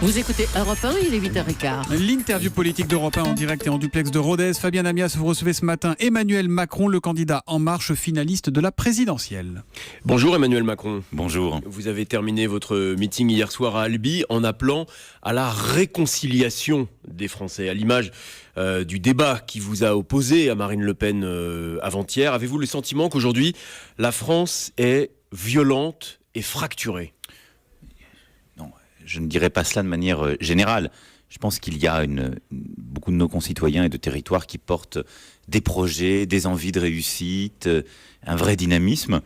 Vous écoutez Europe 1, il est 8h15. L'interview politique d'Europe 1 en direct et en duplex de Rodez. Fabien Amias, vous recevez ce matin Emmanuel Macron, le candidat En Marche finaliste de la présidentielle. Bonjour Emmanuel Macron. Bonjour. Vous avez terminé votre meeting hier soir à Albi en appelant à la réconciliation des Français, à l'image du débat qui vous a opposé à Marine Le Pen avant-hier. Avez-vous le sentiment qu'aujourd'hui, la France est violente et fracturée ? Je ne dirais pas cela de manière générale. Je pense qu'il y a beaucoup de nos concitoyens et de territoires qui portent des projets, des envies de réussite, un vrai dynamisme.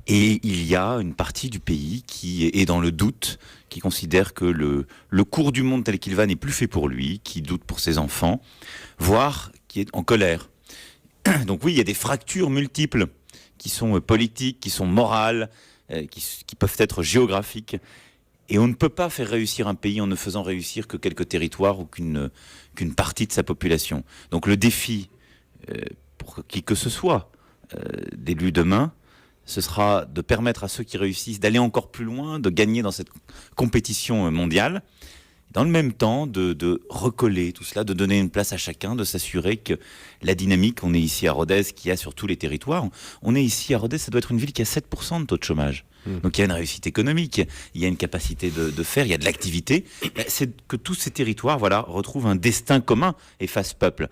Et il y a une partie du pays qui est dans le doute, qui considère que le cours du monde tel qu'il va n'est plus fait pour lui, qui doute pour ses enfants, voire qui est en colère. Donc oui, il y a des fractures multiples qui sont politiques, qui sont morales, qui peuvent être géographiques. Et on ne peut pas faire réussir un pays en ne faisant réussir que quelques territoires ou qu'une partie de sa population. Donc le défi, pour qui que ce soit, d'élu demain, ce sera de permettre à ceux qui réussissent d'aller encore plus loin, de gagner dans cette compétition mondiale. Dans le même temps, de recoller tout cela, de donner une place à chacun, de s'assurer que la dynamique, on est ici à Rodez, qu'il y a sur tous les territoires, on est ici à Rodez, ça doit être une ville qui a 7% de taux de chômage. Donc il y a une réussite économique, il y a une capacité de faire, il y a de l'activité. C'est que tous ces territoires retrouvent un destin commun et fassent peuple.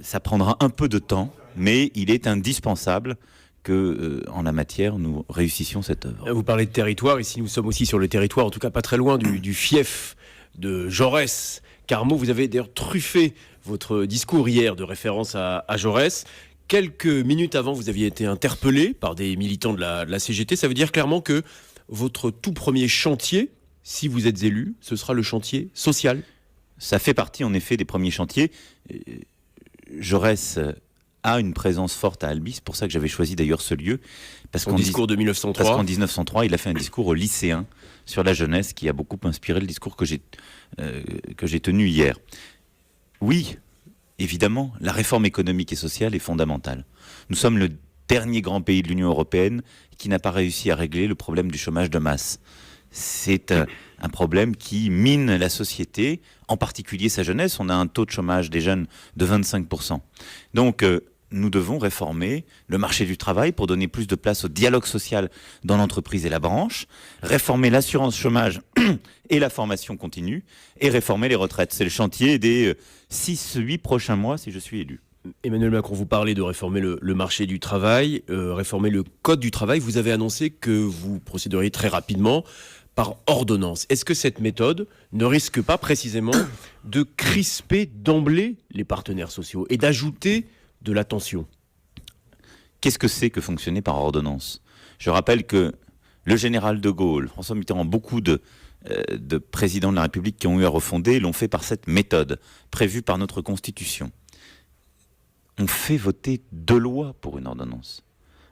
Ça prendra un peu de temps, mais il est indispensable que, en la matière, nous réussissions cette œuvre. Vous parlez de territoire, ici nous sommes aussi sur le territoire, en tout cas pas très loin du fief de Jaurès. Carmaux, vous avez d'ailleurs truffé votre discours hier de référence à Jaurès. Quelques minutes avant, vous aviez été interpellé par des militants de la CGT. Ça veut dire clairement que votre tout premier chantier, si vous êtes élu, ce sera le chantier social. Ça fait partie en effet des premiers chantiers. Jaurès a une présence forte à Albi, c'est pour ça que j'avais choisi d'ailleurs ce lieu. Son discours de 1903. Parce qu'en 1903, il a fait un discours aux lycéens sur la jeunesse qui a beaucoup inspiré le discours que j'ai tenu hier. Oui, évidemment, la réforme économique et sociale est fondamentale. Nous sommes le dernier grand pays de l'Union européenne qui n'a pas réussi à régler le problème du chômage de masse. C'est un problème qui mine la société, en particulier sa jeunesse. On a un taux de chômage des jeunes de 25%. Donc, nous devons réformer le marché du travail pour donner plus de place au dialogue social dans l'entreprise et la branche, réformer l'assurance chômage et la formation continue, et réformer les retraites. C'est le chantier des 6-8 prochains mois si je suis élu. Emmanuel Macron, vous parlez de réformer le marché du travail, réformer le code du travail. Vous avez annoncé que vous procéderiez très rapidement par ordonnance. Est-ce que cette méthode ne risque pas précisément de crisper d'emblée les partenaires sociaux et d'ajouter de la tension ? Qu'est-ce que c'est que fonctionner par ordonnance ? Je rappelle que le général de Gaulle, François Mitterrand, beaucoup de présidents de la République qui ont eu à refonder l'ont fait par cette méthode prévue par notre Constitution. On fait voter 2 lois pour une ordonnance.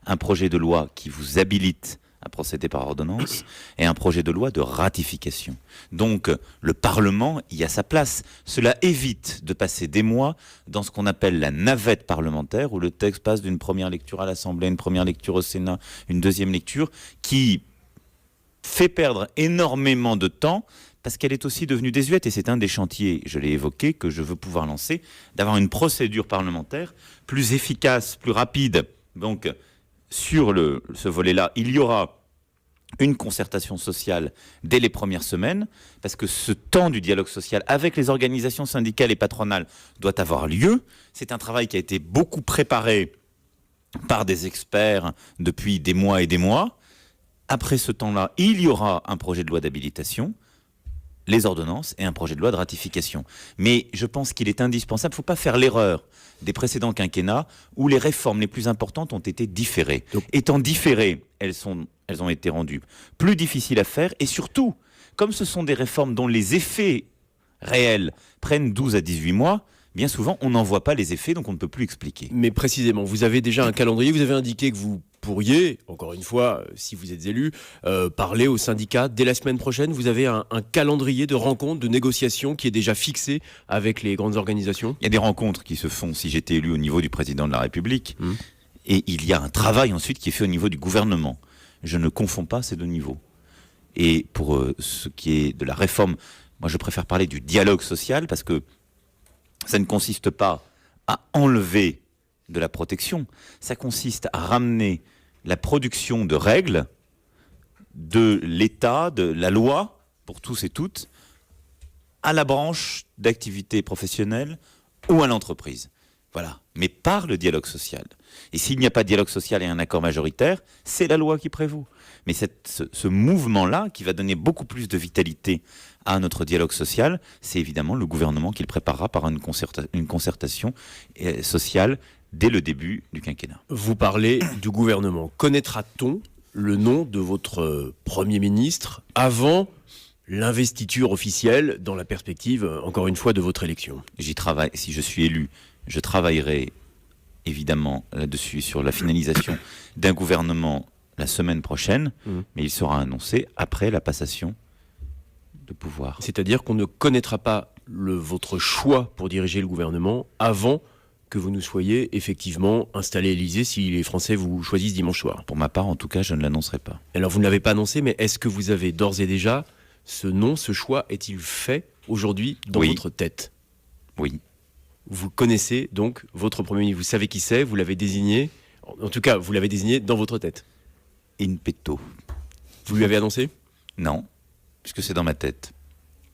Un projet de loi qui vous habilite à procéder par ordonnance et un projet de loi de ratification. Donc, le Parlement y a sa place. Cela évite de passer des mois dans ce qu'on appelle la navette parlementaire, où le texte passe d'une première lecture à l'Assemblée, une première lecture au Sénat, une deuxième lecture, qui fait perdre énormément de temps parce qu'elle est aussi devenue désuète. Et c'est un des chantiers, je l'ai évoqué, que je veux pouvoir lancer, d'avoir une procédure parlementaire plus efficace, plus rapide. Donc, sur ce volet-là, il y aura une concertation sociale dès les premières semaines, parce que ce temps du dialogue social avec les organisations syndicales et patronales doit avoir lieu. C'est un travail qui a été beaucoup préparé par des experts depuis des mois et des mois. Après ce temps-là, il y aura un projet de loi d'habilitation, les ordonnances et un projet de loi de ratification. Mais je pense qu'il est indispensable, il ne faut pas faire l'erreur des précédents quinquennats où les réformes les plus importantes ont été différées. Donc, étant différées, elles ont été rendues plus difficiles à faire et surtout, comme ce sont des réformes dont les effets réels prennent 12 à 18 mois, bien souvent on n'en voit pas les effets, donc on ne peut plus expliquer. Mais précisément, vous avez déjà un calendrier, vous avez indiqué que vous pourriez, encore une fois, si vous êtes élu, parler aux syndicats dès la semaine prochaine. Vous avez un calendrier de rencontres, de négociations qui est déjà fixé avec les grandes organisations ? Il y a des rencontres qui se font si j'étais élu au niveau du président de la République. Et il y a un travail ensuite qui est fait au niveau du gouvernement. Je ne confonds pas ces 2 niveaux. Et pour ce qui est de la réforme, moi je préfère parler du dialogue social parce que ça ne consiste pas à enlever de la protection, ça consiste à ramener la production de règles de l'État, de la loi, pour tous et toutes, à la branche d'activité professionnelle ou à l'entreprise. Voilà, mais par le dialogue social. Et s'il n'y a pas de dialogue social et un accord majoritaire, c'est la loi qui prévaut. Mais ce mouvement-là, qui va donner beaucoup plus de vitalité à notre dialogue social, c'est évidemment le gouvernement qui le préparera par une concertation sociale dès le début du quinquennat. Vous parlez du gouvernement. Connaîtra-t-on le nom de votre Premier ministre avant l'investiture officielle dans la perspective, encore une fois, de votre élection? J'y travaille. Si je suis élu, je travaillerai évidemment là-dessus sur la finalisation d'un gouvernement la semaine prochaine, mais il sera annoncé après la passation de pouvoir. C'est-à-dire qu'on ne connaîtra pas votre choix pour diriger le gouvernement avant que vous nous soyez effectivement installé à l'Élysée si les Français vous choisissent dimanche soir. Pour ma part, en tout cas, je ne l'annoncerai pas. Alors vous ne l'avez pas annoncé, mais est-ce que vous avez d'ores et déjà ce nom, ce choix, est-il fait aujourd'hui dans votre tête? Oui. Vous connaissez donc votre Premier ministre, vous savez qui c'est, vous l'avez désigné, en tout cas vous l'avez désigné dans votre tête. In petto. Vous lui avez annoncé? Non, puisque c'est dans ma tête.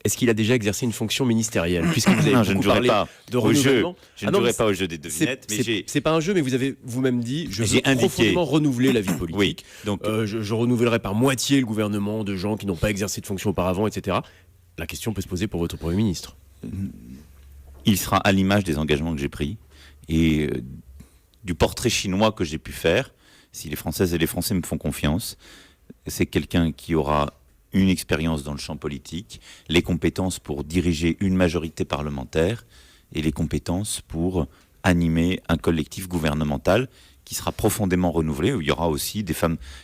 Est-ce qu'il a déjà exercé une fonction ministérielle? Puisque vous avez non, je ne jouerai pas de renouvellement. Je ne jouerai pas au jeu des devinettes. C'est pas un jeu, mais vous avez vous-même dit je veux indiqué profondément renouveler la vie politique. Oui, donc je renouvellerai par moitié le gouvernement de gens qui n'ont pas exercé de fonction auparavant, etc. La question peut se poser pour votre Premier ministre. Il sera à l'image des engagements que j'ai pris et du portrait chinois que j'ai pu faire. Si les Françaises et les Français me font confiance, c'est quelqu'un qui aura une expérience dans le champ politique, les compétences pour diriger une majorité parlementaire et les compétences pour animer un collectif gouvernemental qui sera profondément renouvelé, où il y aura aussi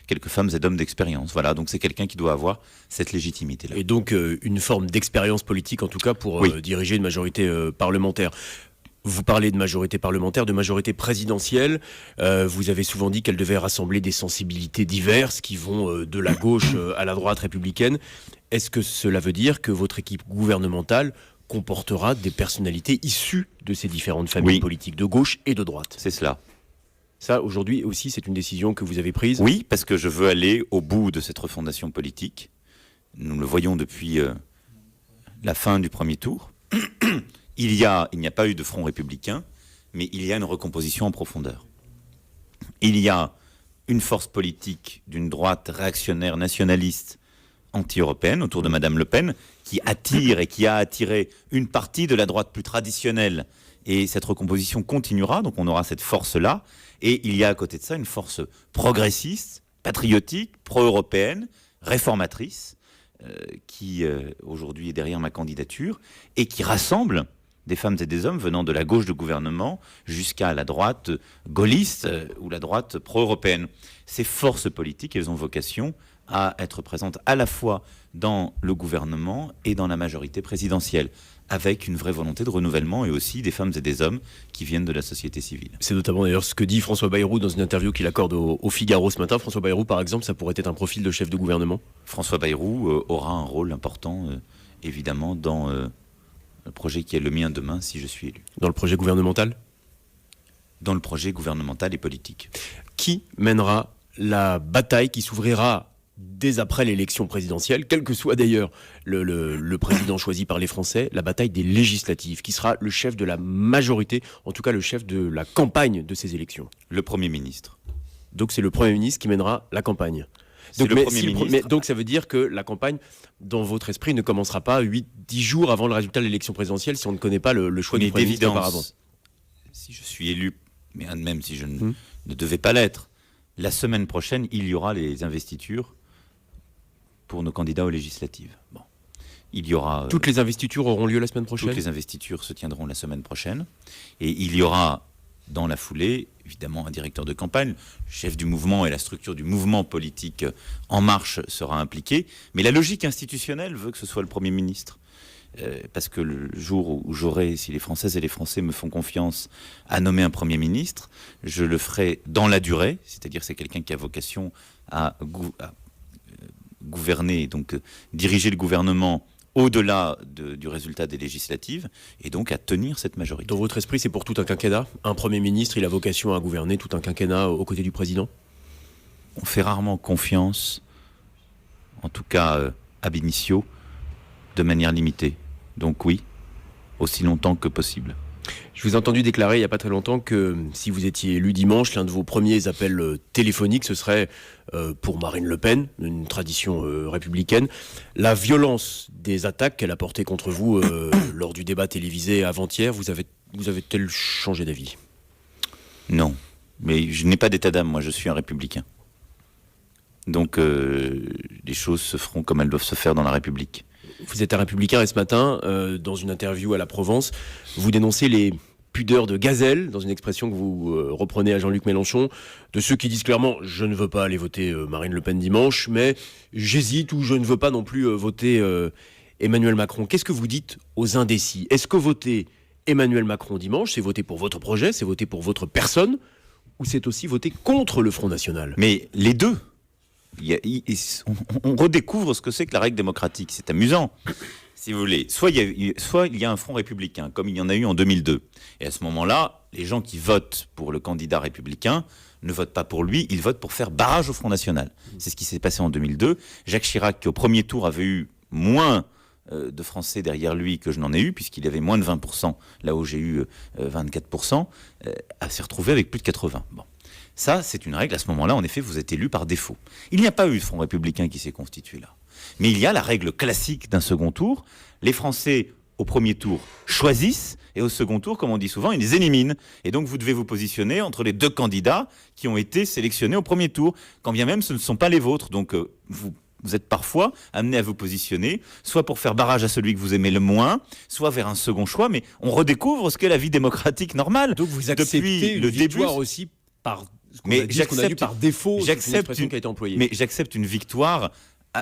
quelques femmes et hommes d'expérience. Voilà, donc c'est quelqu'un qui doit avoir cette légitimité-là. Et donc une forme d'expérience politique, en tout cas, pour diriger une majorité parlementaire. Vous parlez de majorité parlementaire, de majorité présidentielle. Vous avez souvent dit qu'elle devait rassembler des sensibilités diverses qui vont de la gauche à la droite républicaine. Est-ce que cela veut dire que votre équipe gouvernementale comportera des personnalités issues de ces différentes familles politiques, de gauche et de droite? C'est cela. Ça, aujourd'hui aussi, c'est une décision que vous avez prise? Oui, parce que je veux aller au bout de cette refondation politique. Nous le voyons depuis la fin du premier tour. Il n'y a pas eu de front républicain, mais il y a une recomposition en profondeur. Il y a une force politique d'une droite réactionnaire nationaliste anti-européenne autour de Madame Le Pen qui attire et qui a attiré une partie de la droite plus traditionnelle. Et cette recomposition continuera, donc on aura cette force-là. Et il y a à côté de ça une force progressiste, patriotique, pro-européenne, réformatrice, qui aujourd'hui est derrière ma candidature et qui rassemble des femmes et des hommes venant de la gauche du gouvernement jusqu'à la droite gaulliste ou la droite pro-européenne. Ces forces politiques, elles ont vocation à être présentes à la fois dans le gouvernement et dans la majorité présidentielle, avec une vraie volonté de renouvellement et aussi des femmes et des hommes qui viennent de la société civile. C'est notamment d'ailleurs ce que dit François Bayrou dans une interview qu'il accorde au Figaro ce matin. François Bayrou, par exemple, ça pourrait être un profil de chef de gouvernement? François Bayrou aura un rôle important, évidemment, dans le projet qui est le mien demain, si je suis élu. Dans le projet gouvernemental? Dans le projet gouvernemental et politique. Qui mènera la bataille qui s'ouvrira dès après l'élection présidentielle, quel que soit d'ailleurs le président choisi par les Français, la bataille des législatives? Qui sera le chef de la majorité, en tout cas le chef de la campagne de ces élections? Le Premier ministre. Donc c'est le Premier ministre qui mènera la campagne. Donc ça veut dire que la campagne, dans votre esprit, ne commencera pas 8-10 jours avant le résultat de l'élection présidentielle si on ne connaît pas le choix du Premier ministre auparavant. Si je suis élu, mais même si je ne devais pas l'être, la semaine prochaine, il y aura les investitures pour nos candidats aux législatives. Bon. Il y aura, toutes les investitures auront lieu la semaine prochaine? Toutes les investitures se tiendront la semaine prochaine. Et il y aura, dans la foulée, évidemment, un directeur de campagne, le chef du mouvement et la structure du mouvement politique En Marche sera impliqué. Mais la logique institutionnelle veut que ce soit le Premier ministre. Parce que le jour où j'aurai, si les Françaises et les Français me font confiance à nommer un Premier ministre, je le ferai dans la durée, c'est-à-dire c'est quelqu'un qui a vocation à gouverner, donc diriger le gouvernement au-delà du résultat des législatives, et donc à tenir cette majorité. Dans votre esprit, c'est pour tout un quinquennat ? Un Premier ministre, il a vocation à gouverner tout un quinquennat aux côtés du président ? On fait rarement confiance, en tout cas ab initio, de manière limitée. Donc oui, aussi longtemps que possible. Je vous ai entendu déclarer il n'y a pas très longtemps que si vous étiez élu dimanche, l'un de vos premiers appels téléphoniques, ce serait pour Marine Le Pen, une tradition républicaine. La violence des attaques qu'elle a portées contre vous lors du débat télévisé avant-hier, vous avez-elle changé d'avis ? Non, mais je n'ai pas d'état d'âme, moi je suis un républicain. Donc les choses se feront comme elles doivent se faire dans la République. Vous êtes un républicain et ce matin, dans une interview à la Provence, vous dénoncez les pudeurs de gazelle, dans une expression que vous reprenez à Jean-Luc Mélenchon, de ceux qui disent clairement « je ne veux pas aller voter Marine Le Pen dimanche, mais j'hésite » ou « je ne veux pas non plus voter Emmanuel Macron ». Qu'est-ce que vous dites aux indécis ? Est-ce que voter Emmanuel Macron dimanche, c'est voter pour votre projet, c'est voter pour votre personne, ou c'est aussi voter contre le Front National ? Mais les deux. On redécouvre ce que c'est que la règle démocratique. C'est amusant, si vous voulez. Soit il y a un front républicain, comme il y en a eu en 2002. Et à ce moment-là, les gens qui votent pour le candidat républicain ne votent pas pour lui, ils votent pour faire barrage au Front National. C'est ce qui s'est passé en 2002. Jacques Chirac, qui au premier tour avait eu moins de Français derrière lui que je n'en ai eu, puisqu'il y avait moins de 20%, là où j'ai eu 24%, s'est retrouvé avec plus de 80%. Bon. Ça, c'est une règle. À ce moment-là, en effet, vous êtes élu par défaut. Il n'y a pas eu de Front républicain qui s'est constitué là. Mais il y a la règle classique d'un second tour. Les Français, au premier tour, choisissent, et au second tour, comme on dit souvent, ils les éliminent. Et donc, vous devez vous positionner entre les deux candidats qui ont été sélectionnés au premier tour, quand bien même ce ne sont pas les vôtres. Donc, vous êtes parfois amené à vous positionner, soit pour faire barrage à celui que vous aimez le moins, soit vers un second choix. Mais on redécouvre ce qu'est la vie démocratique normale. Donc, vous acceptez le victoire aussi par... Mais j'accepte par défaut, qui a été employée. Mais j'accepte une victoire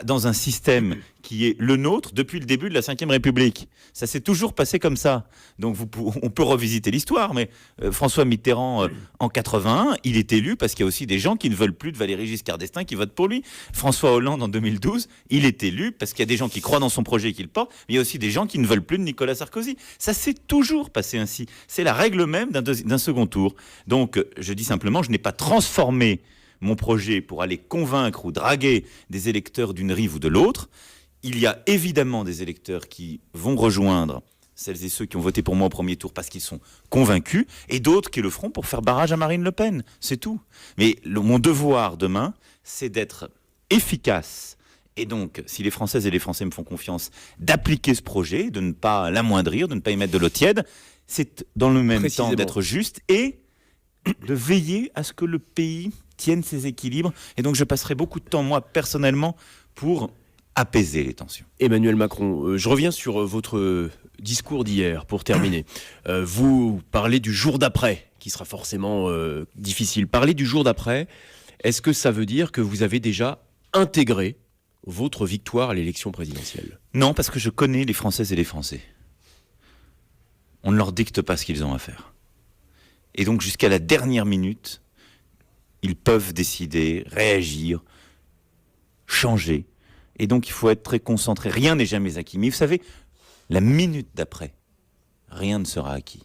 dans un système qui est le nôtre depuis le début de la Ve République. Ça s'est toujours passé comme ça. Donc on peut revisiter l'histoire, mais François Mitterrand, en 81, il est élu parce qu'il y a aussi des gens qui ne veulent plus de Valéry Giscard d'Estaing qui votent pour lui. François Hollande, en 2012, il est élu parce qu'il y a des gens qui croient dans son projet et qui le portent, mais il y a aussi des gens qui ne veulent plus de Nicolas Sarkozy. Ça s'est toujours passé ainsi. C'est la règle même d'un second tour. Donc je dis simplement, je n'ai pas transformé mon projet pour aller convaincre ou draguer des électeurs d'une rive ou de l'autre. Il y a évidemment des électeurs qui vont rejoindre celles et ceux qui ont voté pour moi au premier tour parce qu'ils sont convaincus, et d'autres qui le feront pour faire barrage à Marine Le Pen. C'est tout. Mais mon devoir demain, c'est d'être efficace. Et donc, si les Françaises et les Français me font confiance, d'appliquer ce projet, de ne pas l'amoindrir, de ne pas y mettre de l'eau tiède. C'est dans le même temps d'être juste et de veiller à ce que le pays tienne ses équilibres. Et donc je passerai beaucoup de temps, moi, personnellement, pour apaiser les tensions. Emmanuel Macron, je reviens sur votre discours d'hier, pour terminer. Vous parlez du jour d'après, qui sera forcément difficile. Parler du jour d'après, est-ce que ça veut dire que vous avez déjà intégré votre victoire à l'élection présidentielle ? Non, parce que je connais les Françaises et les Français. On ne leur dicte pas ce qu'ils ont à faire. Et donc jusqu'à la dernière minute, ils peuvent décider, réagir, changer. Et donc il faut être très concentré. Rien n'est jamais acquis. Mais vous savez, la minute d'après, rien ne sera acquis.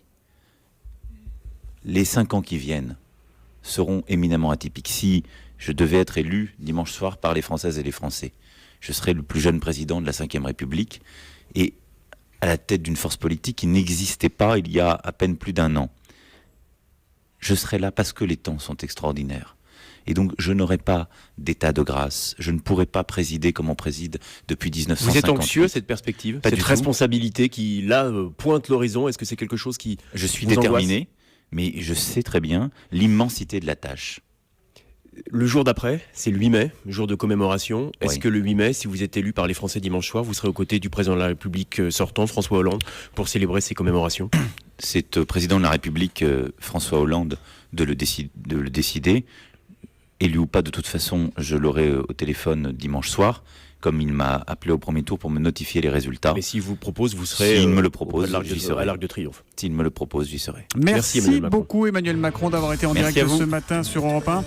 Les 5 ans qui viennent seront éminemment atypiques. Si je devais être élu dimanche soir par les Françaises et les Français, je serais le plus jeune président de la Ve République et à la tête d'une force politique qui n'existait pas il y a à peine plus d'1 an. Je serai là parce que les temps sont extraordinaires. Et donc, je n'aurai pas d'état de grâce. Je ne pourrai pas présider comme on préside depuis 1958. Vous êtes anxieux à cette perspective ? Cette responsabilité qui, là, pointe l'horizon, est-ce que c'est quelque chose qui Je suis déterminé, mais je sais très bien l'immensité de la tâche. Le jour d'après, c'est le 8 mai, jour de commémoration. Est-ce que le 8 mai, si vous êtes élu par les Français dimanche soir, vous serez aux côtés du président de la République sortant, François Hollande, pour célébrer ces commémorations ? C'est au président de la République, François Hollande, de le décider. Élu ou pas, de toute façon, je l'aurai au téléphone dimanche soir, comme il m'a appelé au premier tour pour me notifier les résultats. Mais s'il vous propose, vous serez s'il me le propose, j'y serai à l'Arc de Triomphe. S'il me le propose, j'y serai. Merci beaucoup Emmanuel Macron d'avoir été en direct ce matin sur Europe 1.